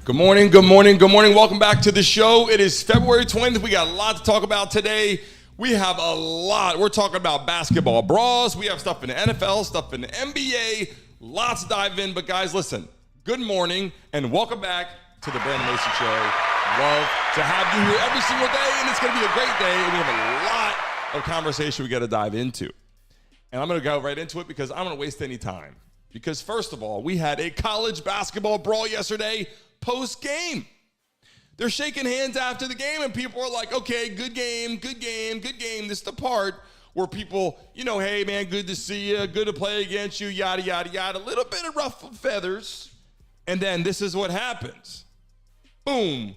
Good morning, good morning, good morning. Welcome back to the show. It is February 20th. We got a lot to talk about today. We have a lot. We're talking about basketball bras. We have stuff in the NFL, stuff in the NBA. Lots to dive in. But guys, listen, good morning and welcome back to the Brandon Mason Show. Love to have you here every single day, and it's going to be a great day. And we have a lot of conversation we got to dive into. And I'm going to go right into it because I don't want to waste any time. Because first of all, we had a college basketball brawl yesterday post-game. They're shaking hands after the game, and people are like, okay, good game, good game, good game. This is the part where people, hey, man, good to see you, good to play against you, yada, yada, yada. A little bit of ruffled feathers. And then this is what happens. Boom.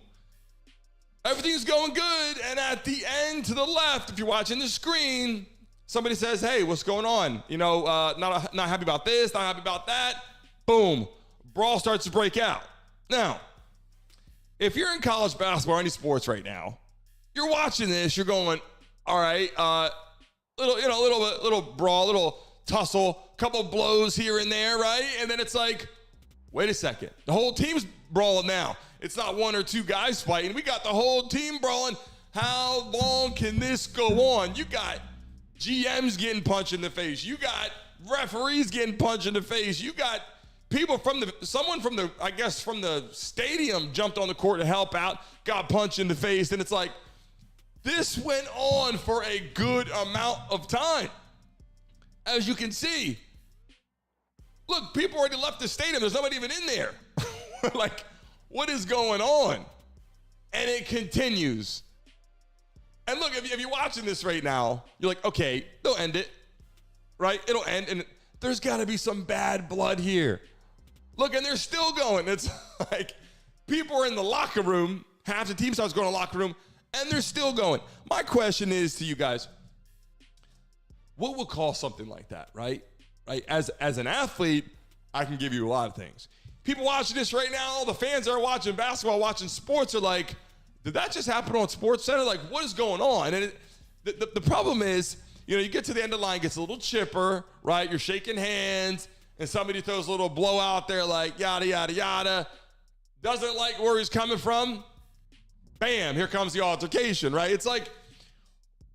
Everything's going good, and at the end to the left, if you're watching the screen, somebody says, hey, what's going on? Not happy about this, not happy about that. Boom. Brawl starts to break out. Now, if you're in college basketball or any sports right now, you're watching this, you're going, all right, little brawl, little tussle, couple blows here and there, right? And then it's like, wait a second. The whole team's brawling now. It's not one or two guys fighting. We got the whole team brawling. How long can this go on? You got GMs getting punched in the face. You got referees getting punched in the face. You got people someone from the stadium jumped on the court to help out, got punched in the face. And it's like, this went on for a good amount of time. As you can see, look, people already left the stadium. There's nobody even in there. Like, what is going on? And it continues. And look, if you're watching this right now, you're like, okay, they'll end it, right? It'll end, and there's got to be some bad blood here. Look, and they're still going. It's like people are in the locker room. Half the team starts going to the locker room, and they're still going. My question is to you guys, what would cause something like that, right? Right? As an athlete, I can give you a lot of things. People watching this right now, all the fans that are watching basketball, watching sports are like, did that just happen on SportsCenter? Like, what is going on? And the problem is, you get to the end of the line, gets a little chipper, right? You're shaking hands, and somebody throws a little blow out there like yada, yada, yada. Doesn't like where he's coming from. Bam, here comes the altercation, right? It's like,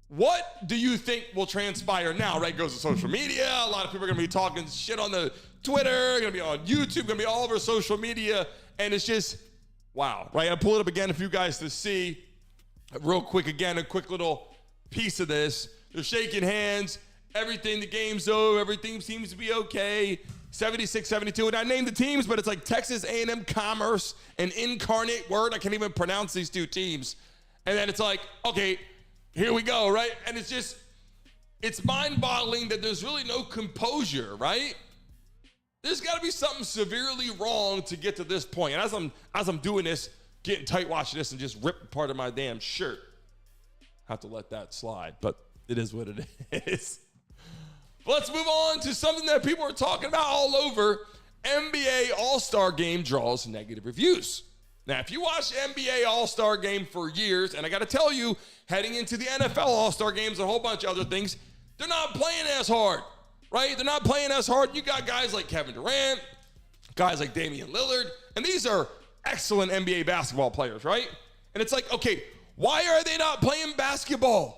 what do you think will transpire now, right? Goes to social media. A lot of people are going to be talking shit on the Twitter, going to be on YouTube, going to be all over social media, and it's just, wow, right? I'll pull it up again for you guys to see real quick again, a quick little piece of this. They're shaking hands. Everything, the game's over. Everything seems to be okay. 76-72. And I named the teams, but it's like Texas A&M Commerce and Incarnate Word. I can't even pronounce these two teams. And then it's like, okay, here we go, right? And it's mind-boggling that there's really no composure, right? There's got to be something severely wrong to get to this point. And as I'm doing this, getting tight watching this and just rip part of my damn shirt. Have to let that slide, but it is what it is. But let's move on to something that people are talking about all over. NBA All-Star Game draws negative reviews. Now, if you watch the NBA All-Star Game for years, and I got to tell you, heading into the NFL All-Star Games and a whole bunch of other things, they're not playing as hard, right? They're not playing as hard. You got guys like Kevin Durant, guys like Damian Lillard, and these are excellent NBA basketball players, right? And it's like, okay, why are they not playing basketball?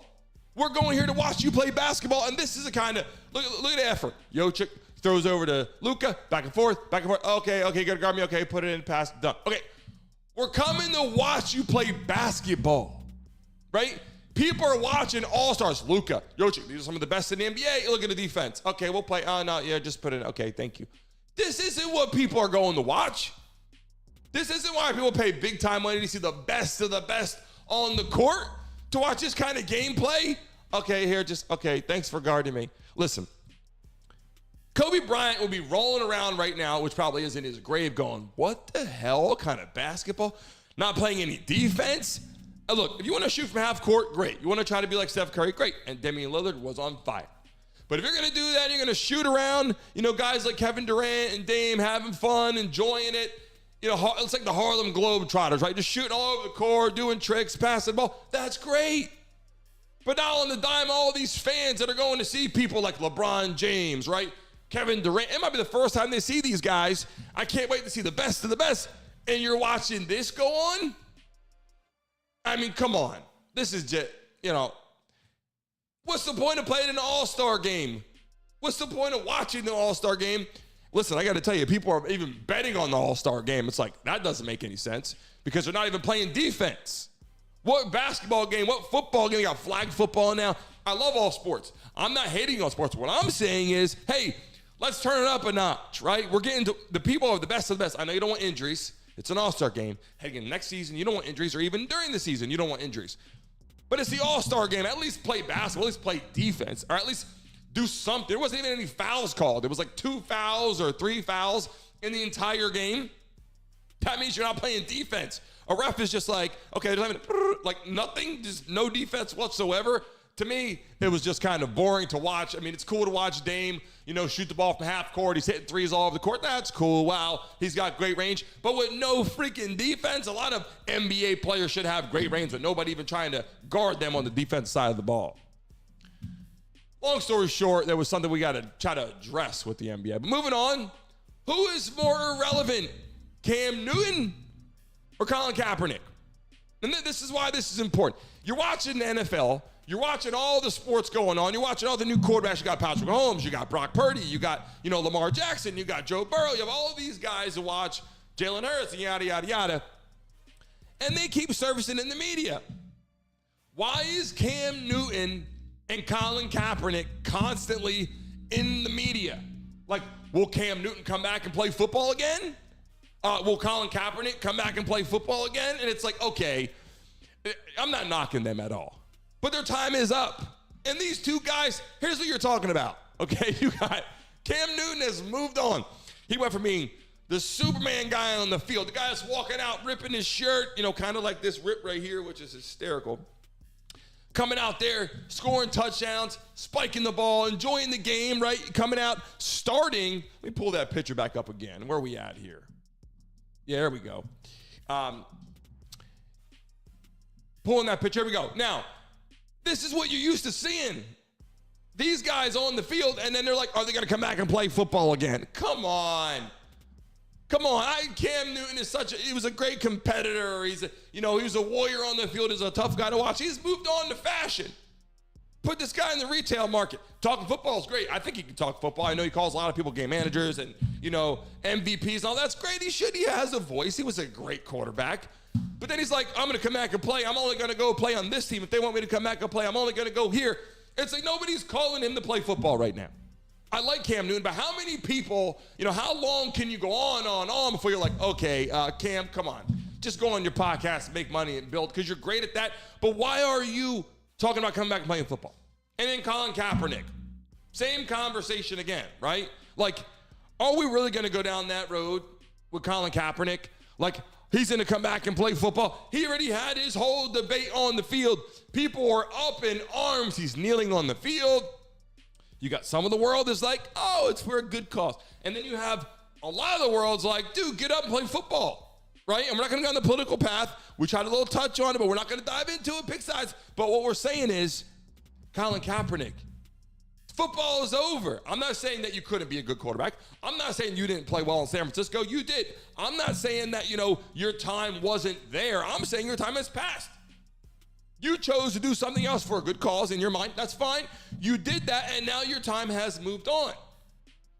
We're going here to watch you play basketball, and this is the kind of, look at the effort. Jokic throws over to Luka, back and forth. Okay, gotta guard me. Okay, put it in, pass, done. Okay, we're coming to watch you play basketball, right? People are watching All-Stars. Luka, Jokic, these are some of the best in the NBA. Look at the defense. Okay, we'll play. No, yeah, just put it in. Okay, thank you. This isn't what people are going to watch. This isn't why people pay big time money to see the best of the best on the court, to watch this kind of gameplay. Okay, thanks for guarding me. Listen, Kobe Bryant will be rolling around right now, which probably is in his grave, going, what the hell? What kind of basketball? Not playing any defense? And look, if you want to shoot from half court, great. You want to try to be like Steph Curry, great. And Damian Lillard was on fire. But if you're going to do that, you're going to shoot around, guys like Kevin Durant and Dame having fun, enjoying it. It's like the Harlem Globetrotters, right? Just shooting all over the court, doing tricks, passing the ball. That's great. But now on the dime, all these fans that are going to see people like LeBron James, right? Kevin Durant. It might be the first time they see these guys. I can't wait to see the best of the best. and you're watching this go on? I mean, come on. This is just, what's the point of playing an all-star game? What's the point of watching the all-star game? Listen, I got to tell you, people are even betting on the all-star game. It's like, that doesn't make any sense because they're not even playing defense. What basketball game, what football game? You got flag football now. I love all sports. I'm not hating on sports. What I'm saying is, hey, let's turn it up a notch, right? We're getting to the people are the best of the best. I know you don't want injuries. It's an all-star game. Heading into next season, you don't want injuries, or even during the season, you don't want injuries. But it's the all-star game. At least play basketball. At least play defense. Or at least do something. There wasn't even any fouls called. It was like 2 fouls or 3 fouls in the entire game. That means you're not playing defense. A ref is just like, okay, there's like nothing, just no defense whatsoever. To me, it was just kind of boring to watch. I mean, it's cool to watch Dame, shoot the ball from half court. He's hitting threes all over the court. That's cool. Wow, he's got great range. But with no freaking defense, a lot of NBA players should have great range, but nobody even trying to guard them on the defense side of the ball. Long story short, there was something we got to try to address with the NBA. But moving on, who is more irrelevant, Cam Newton or Colin Kaepernick? And this is why this is important. You're watching the NFL. You're watching all the sports going on. You're watching all the new quarterbacks. You got Patrick Mahomes. You got Brock Purdy. You got, Lamar Jackson. You got Joe Burrow. You have all of these guys to watch, Jalen Hurts, and yada, yada, yada. And they keep surfacing in the media. Why is Cam Newton and Colin Kaepernick constantly in the media? Like, will Cam Newton come back and play football again? Will Colin Kaepernick come back and play football again? And it's like, okay, I'm not knocking them at all. But their time is up. And these two guys, here's what you're talking about. Okay, you got Cam Newton has moved on. He went from being the Superman guy on the field, the guy that's walking out, ripping his shirt, kind of like this rip right here, which is hysterical. Coming out there, scoring touchdowns, spiking the ball, enjoying the game, right? Coming out, starting. Let me pull that picture back up again. Where are we at here? Yeah, there we go. Pulling that picture. Here we go. Now, this is what you're used to seeing. These guys on the field, and then they're like, are they going to come back and play football again? Come on. Cam Newton is he was a great competitor. He was a warrior on the field. He's a tough guy to watch. He's moved on to fashion. Put this guy in the retail market. Talking football is great. I think he can talk football. I know he calls a lot of people game managers and, MVPs and all. That's great. He has a voice. He was a great quarterback. But then he's like, I'm going to come back and play. I'm only going to go play on this team. If they want me to come back and play, I'm only going to go here. It's like nobody's calling him to play football right now. I like Cam Newton, but how many people, how long can you go on before you're like, okay, Cam, come on. Just go on your podcast and make money and build because you're great at that. But why are you talking about coming back and playing football? And then Colin Kaepernick, same conversation again, right? Like, are we really going to go down that road with Colin Kaepernick? Like, he's going to come back and play football. He already had his whole debate on the field. People were up in arms. He's kneeling on the field. You got some of the world is like, oh, it's for a good cause. And then you have a lot of the world's like, dude, get up and play football, right? And we're not going to go on the political path. We tried a little touch on it, but we're not going to dive into it, pick sides. But what we're saying is, Colin Kaepernick, football is over. I'm not saying that you couldn't be a good quarterback. I'm not saying you didn't play well in San Francisco. You did. I'm not saying that, your time wasn't there. I'm saying your time has passed. You chose to do something else for a good cause in your mind. That's fine. You did that, and now your time has moved on.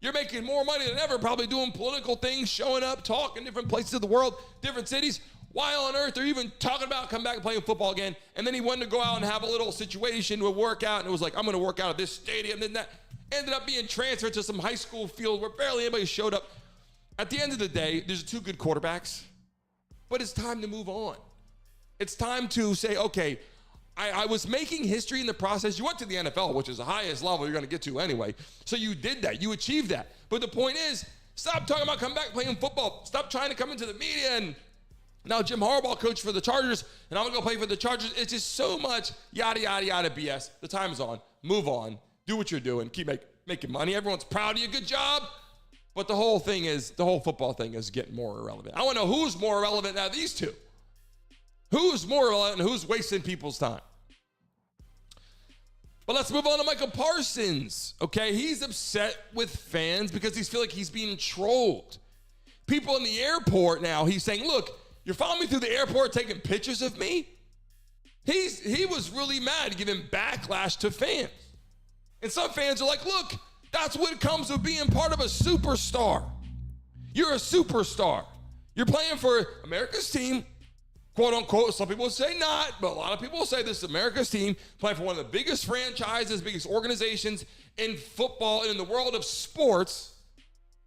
You're making more money than ever, probably doing political things, showing up, talking different places of the world, different cities. Why on earth are you even talking about coming back and playing football again? And then he wanted to go out and have a little situation to work out, and it was like, I'm going to work out at this stadium. Then that ended up being transferred to some high school field where barely anybody showed up. At the end of the day, there's 2 good quarterbacks, but it's time to move on. It's time to say, okay, I was making history in the process. You went to the NFL, which is the highest level you're going to get to anyway. So you did that. You achieved that. But the point is, stop talking about coming back playing football. Stop trying to come into the media and now Jim Harbaugh coach for the Chargers, and I'm going to go play for the Chargers. It's just so much yada, yada, yada BS. The time is on. Move on. Do what you're doing. Keep making money. Everyone's proud of you. Good job. But the whole football thing is getting more irrelevant. I want to know who's more irrelevant out of these two. Who's more relevant and who's wasting people's time? But let's move on to Michael Parsons, okay? He's upset with fans because he feels like he's being trolled. people in the airport now, he's saying, look, you're following me through the airport taking pictures of me? He was really mad, giving backlash to fans. And some fans are like, look, that's what comes with being part of a superstar. You're a superstar. You're playing for America's team, quote unquote. Some people say not, but a lot of people say this is America's team, playing for one of the biggest franchises, biggest organizations in football and in the world of sports.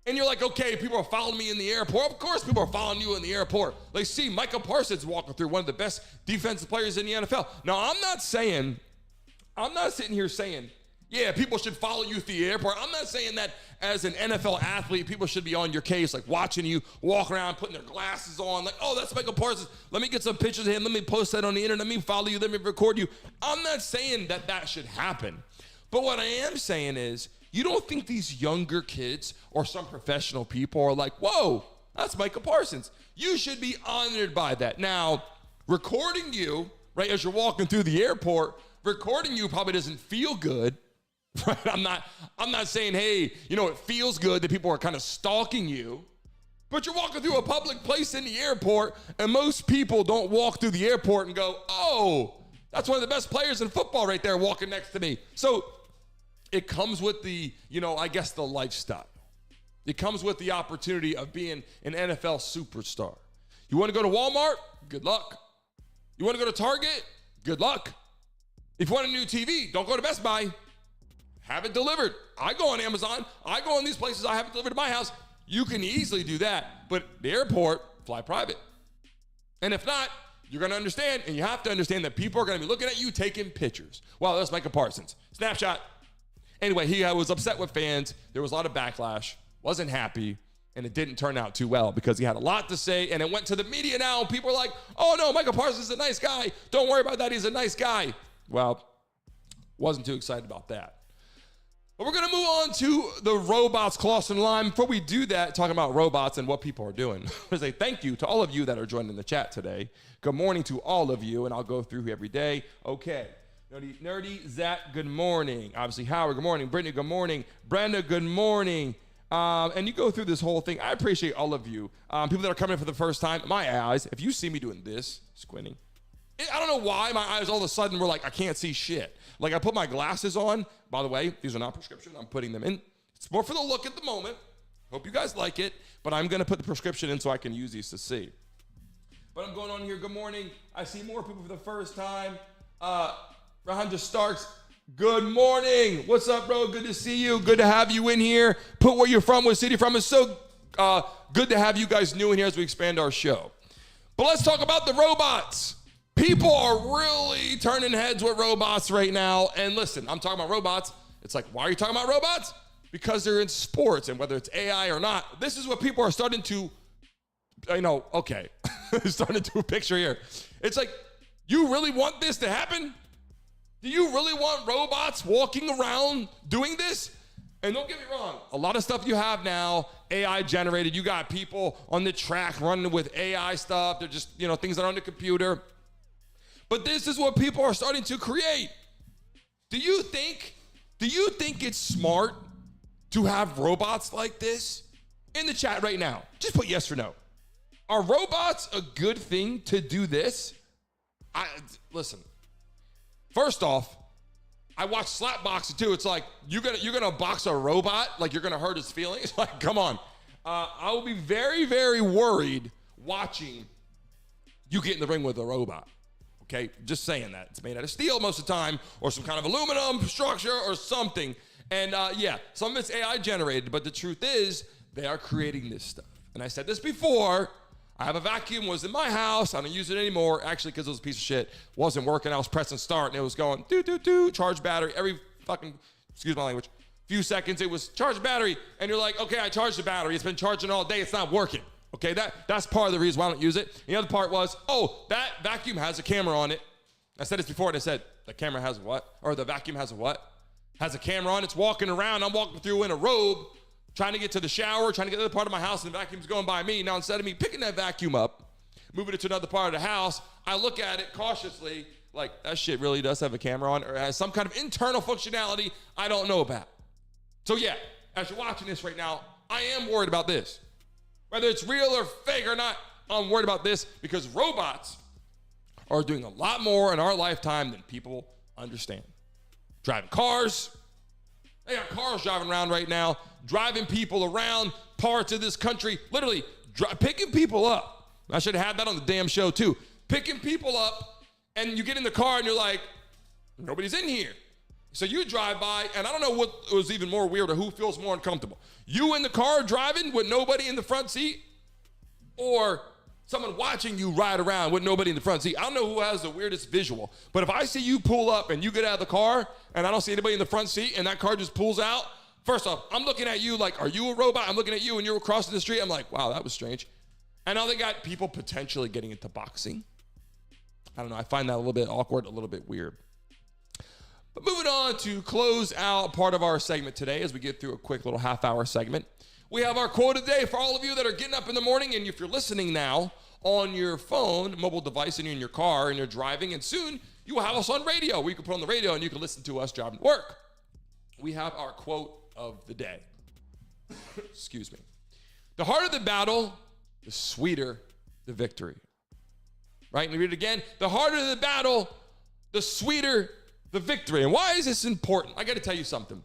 And you're like, okay, people are following me in the airport. Of course people are following you in the airport. They see Micah Parsons walking through, one of the best defensive players in the NFL. Now, I'm not sitting here saying, yeah, people should follow you through the airport. I'm not saying that as an NFL athlete, people should be on your case, like watching you walk around, putting their glasses on, like, oh, that's Micah Parsons. Let me get some pictures of him. Let me post that on the internet. Let me follow you. Let me record you. I'm not saying that should happen. But what I am saying is, you don't think these younger kids or some professional people are like, whoa, that's Micah Parsons. You should be honored by that. Now, recording you, right, as you're walking through the airport, recording you probably doesn't feel good. Right? I'm not saying, hey, it feels good that people are kind of stalking you, but you're walking through a public place in the airport, and most people don't walk through the airport and go, oh, that's one of the best players in football right there walking next to me. So it comes with the, I guess the lifestyle. It comes with the opportunity of being an NFL superstar. You want to go to Walmart? Good luck. You want to go to Target? Good luck. If you want a new TV, don't go to Best Buy. Have it delivered. I go on Amazon. I go on these places. I have it delivered to my house. You can easily do that. But the airport, fly private. And if not, you're going to understand, and you have to understand that people are going to be looking at you taking pictures. Wow, that's Micah Parsons. Snapshot. Anyway, he was upset with fans. There was a lot of backlash. Wasn't happy. And it didn't turn out too well because he had a lot to say. And it went to the media now. And people are like, oh, no, Micah Parsons is a nice guy. Don't worry about that. He's a nice guy. Well, wasn't too excited about that. But we're going to move on to the robots crossing the line. Before we do that, talking about robots and what people are doing, I want to say thank you to all of you that are joining the chat today. Good morning to all of you, and I'll go through every day. Okay. Nerdy, Zach, good morning. Obviously, Howard, good morning. Brittany, good morning. Brenda, good morning. And you go through this whole thing. I appreciate all of you. People that are coming in for the first time, my eyes, if you see me doing this, squinting, I don't know why my eyes all of a sudden were like, I can't see shit. Like I put my glasses on. By the way, these are not prescription. I'm putting them in. It's more for the look at the moment. Hope you guys like it. But I'm going to put the prescription in so I can use these to see. But I'm going on here. Good morning. I see more people for the first time. Rahanja Starks, good morning. What's up, bro? Good to see you. Good to have you in here. Put where you're from, what city you're from. It's so good to have you guys new in here as we expand our show. But let's talk about the robots. People are really turning heads with robots right now. And listen, I'm talking about robots. It's like, why are you talking about robots? Because they're in sports, and whether it's AI or not, this is what people are starting to, okay. Starting to picture here. It's like, you really want this to happen? Do you really want robots walking around doing this? And don't get me wrong, a lot of stuff you have now, AI generated. You got people on the track running with AI stuff. They're just, things that are on the computer. But this is what people are starting to create. Do you think it's smart to have robots like this? In the chat right now, just put yes or no. Are robots a good thing to do this? Listen. First off, I watch slap boxing too. It's like you're gonna box a robot, like you're gonna hurt his feelings. Like, come on. I will be very, very worried watching you get in the ring with a robot. Okay, just saying that. It's made out of steel most of the time, or some kind of aluminum structure or something. And some of it's AI generated, but the truth is they are creating this stuff. And I said this before. I have a vacuum, was in my house. I don't use it anymore, actually, because it was a piece of shit. Wasn't working. I was pressing start, and it was going, charge battery. Every fucking, excuse my language, few seconds, it was charge battery. And you're like, okay, I charged the battery. It's been charging all day. It's not working. Okay, that's part of the reason why I don't use it. And the other part was, that vacuum has a camera on it. I said this before, and I said, the camera has what? Or the vacuum has a what? Has a camera on. It's walking around. I'm walking through in a robe, trying to get to the shower, trying to get to the other part of my house, and the vacuum's going by me. Now, instead of me picking that vacuum up, moving it to another part of the house, I look at it cautiously, like, that shit really does have a camera on, or has some kind of internal functionality I don't know about. So, yeah, as you're watching this right now, I am worried about this. Whether it's real or fake or not, I'm worried about this because robots are doing a lot more in our lifetime than people understand. Driving cars. They got cars driving around right now, driving people around parts of this country, literally picking people up. I should have had that on the damn show too. Picking people up, and you get in the car and you're like, nobody's in here. So you drive by, and I don't know what was even more weird or who feels more uncomfortable. You in the car driving with nobody in the front seat, or someone watching you ride around with nobody in the front seat. I don't know who has the weirdest visual, but if I see you pull up and you get out of the car and I don't see anybody in the front seat and that car just pulls out, first off, I'm looking at you like, are you a robot? I'm looking at you and you're crossing the street. I'm like, wow, that was strange. And now they got people potentially getting into boxing. I don't know. I find that a little bit awkward, a little bit weird. But moving on to close out part of our segment today as we get through a quick little half-hour segment. We have our quote of the day for all of you that are getting up in the morning, and if you're listening now on your phone, mobile device, and you're in your car and you're driving, and soon you will have us on radio. We can put on the radio and you can listen to us driving to work. We have our quote of the day. Excuse me. The harder the battle, the sweeter the victory. Right? Let me read it again. The harder the battle, the sweeter the victory. And why is this important? I got to tell you something.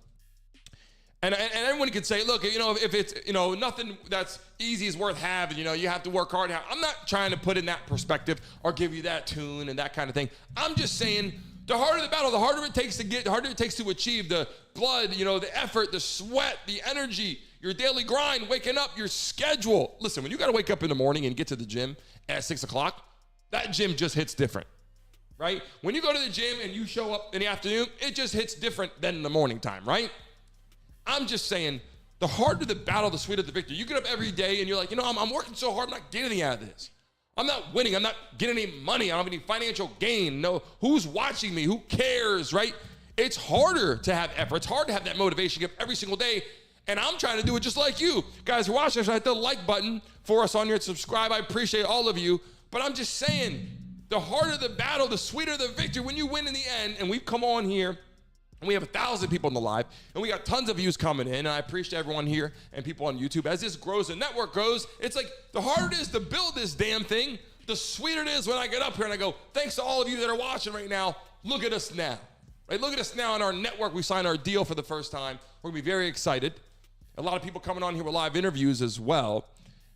And everyone can say, look, if it's, nothing that's easy is worth having, you have to work hard. I'm not trying to put in that perspective or give you that tune and that kind of thing. I'm just saying the harder the battle, the harder it takes to get, the harder it takes to achieve the blood, the effort, the sweat, the energy, your daily grind, waking up, your schedule. Listen, when you got to wake up in the morning and get to the gym at 6 o'clock, that gym just hits different, right? When you go to the gym and you show up in the afternoon, it just hits different than in the morning time, right? I'm just saying, the harder the battle, the sweeter the victory. You get up every day and you're like, I'm working so hard, I'm not getting anything out of this. I'm not winning, I'm not getting any money, I don't have any financial gain. No, who's watching me? Who cares, right? It's harder to have effort. It's hard to have that motivation every single day. And I'm trying to do it just like you. Guys who are watching us, hit the like button for us on here and subscribe. I appreciate all of you. But I'm just saying, the harder the battle, the sweeter the victory. When you win in the end, and we've come on here, and we have 1,000 people in the live, and we got tons of views coming in, and I appreciate everyone here and people on YouTube. As this grows, the network grows, it's like the harder it is to build this damn thing, the sweeter it is when I get up here and I go, thanks to all of you that are watching right now, look at us now. Right? Look at us now on our network. We signed our deal for the first time. We're going to be very excited. A lot of people coming on here with live interviews as well.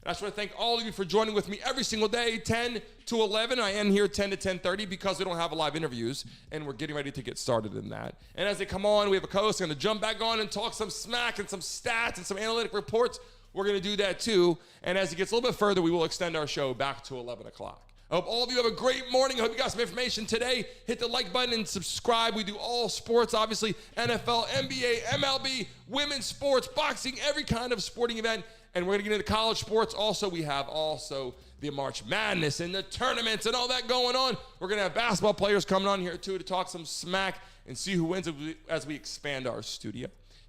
And I just want to thank all of you for joining with me every single day, 10 to 11. I am here 10 to 10:30 because we don't have live interviews, and we're getting ready to get started in that. And as they come on, we have a co-host going to jump back on and talk some smack and some stats and some analytic reports. We're going to do that too. And as it gets a little bit further, we will extend our show back to 11 o'clock. I hope all of you have a great morning. I hope you got some information today. Hit the like button and subscribe. We do all sports, obviously, NFL, NBA, MLB, women's sports, boxing, every kind of sporting event. And we're going to get into college sports. Also, we have the March Madness and the tournaments and all that going on. We're going to have basketball players coming on here, too, to talk some smack and see who wins as we expand our studio.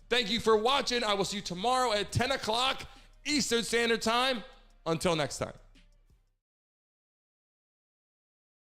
Thank you for watching. I will see you tomorrow at 10 o'clock Eastern Standard Time. Until next time.